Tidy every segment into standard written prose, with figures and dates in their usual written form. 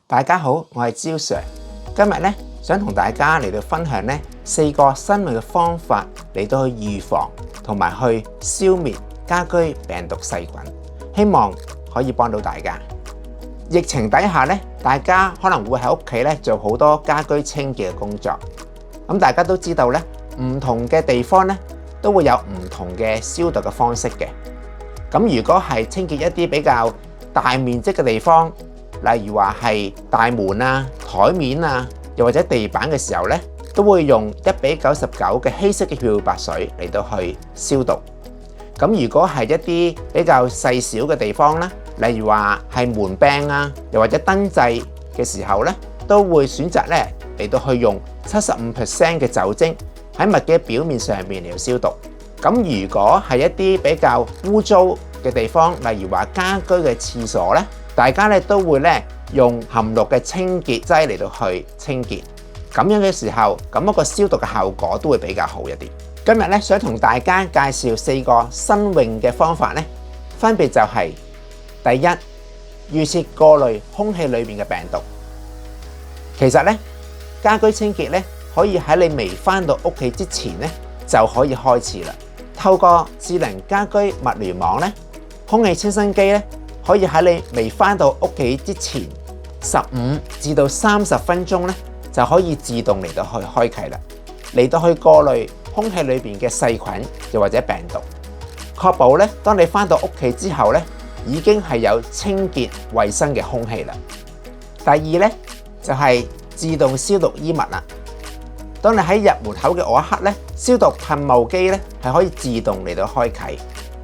大家好，我係焦 Sir。今日咧想同大家嚟到分享咧4個新穎嘅方法嚟到去預防同埋去消滅家居病毒細菌，希望可以幫到大家。疫情底下咧，大家可能會喺屋企咧做好多家居清潔嘅工作。咁大家都知道咧，唔同嘅地方咧都會有唔同嘅消毒嘅方式嘅。咁如果係清潔一啲比較大面積嘅地方，例如話係大門啊、台面啊，又或者地板嘅時候咧，都會用1:99嘅稀釋嘅漂白水嚟到去消毒。咁如果係一啲比較細小嘅地方咧，例如話係門柄啊，又或者燈掣嘅時候咧，都會選擇咧嚟到去用75% 嘅酒精喺物嘅表面上面嚟到消毒。咁如果係一啲比較污糟嘅地方，例如話家居嘅廁所咧，大家咧都會咧用含氯嘅清潔劑嚟到去清潔。咁樣嘅時候，咁一個消毒嘅效果都會比較好一啲。今日咧想同大家介紹4個新穎嘅方法咧，分別就係第一，預設過濾空氣裏面嘅病毒。其實咧家居清潔咧可以喺你未返到屋企之前咧就可以開始啦。透過智能家居物聯網咧，空氣清新機咧可以喺你未返到屋企之前15至到30分鐘咧就可以自動嚟到去開啟啦，嚟到去過濾空氣裏邊嘅細菌又或者病毒，確保咧當你返到屋企之後咧已經係有清潔衛生嘅空氣啦。第二咧就係自動消毒衣物啦。當你喺入門口嘅嗰一刻咧，消毒噴霧機咧係可以自動嚟到開啟，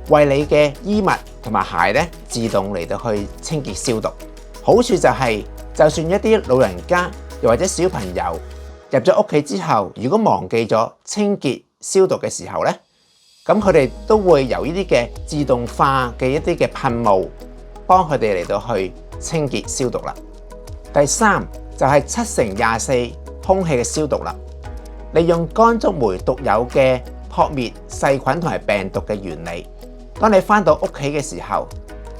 為你嘅衣物同埋鞋咧自動嚟到去清潔消毒。好處就係，就算一啲老人家又或者小朋友入咗屋企之後，如果忘記咗清潔消毒嘅時候咧，咁佢哋都會由呢啲嘅自動化嘅一啲嘅噴霧幫佢哋嚟到去清潔消毒啦。第三就係7×24空氣嘅消毒啦。利用乾竹酶獨有嘅撲滅細菌同埋病毒嘅原理，當你返到屋企嘅時候，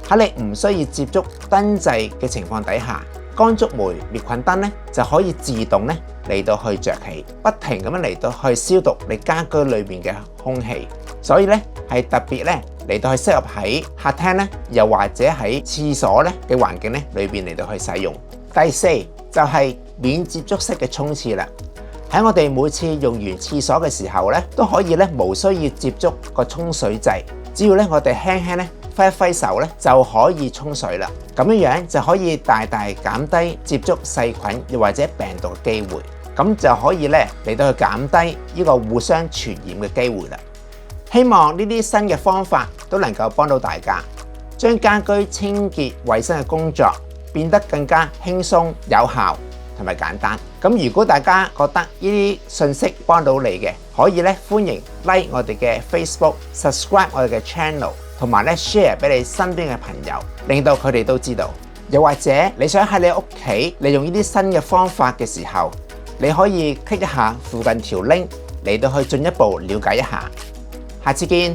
喺你唔需要接觸燈掣嘅情況底下，乾竹酶滅菌燈咧就可以自動咧嚟到去着起，不停咁樣嚟到去消毒你家居裏面嘅空氣。所以咧係特別咧嚟到去適合喺客廳咧，又或者喺廁所咧嘅環境咧裏邊嚟到去使用。第四就係免接觸式嘅沖廁啦。喺我哋每次用完廁所嘅時候咧，都可以咧無需要接觸個沖水掣，只要咧我哋輕輕咧揮一揮手咧就可以沖水啦。咁樣樣就可以大大減低接觸細菌又或者病毒嘅機會，咁就可以咧嚟到去減低呢個互相傳染嘅機會啦。希望呢啲新嘅方法都能夠幫到大家，將家居清潔衛生嘅工作變得更加輕鬆有效同埋簡單。咁如果大家覺得呢啲信息幫到你嘅，可以咧歡迎 like 我哋嘅 Facebook、subscribe 我哋嘅 channel， 同埋咧 share 俾你身邊嘅朋友，令到佢哋都知道。又或者你想喺你屋企利用呢啲新嘅方法嘅時候，你可以 click 一下附近條 link 嚟到去進一步了解一下。下次見。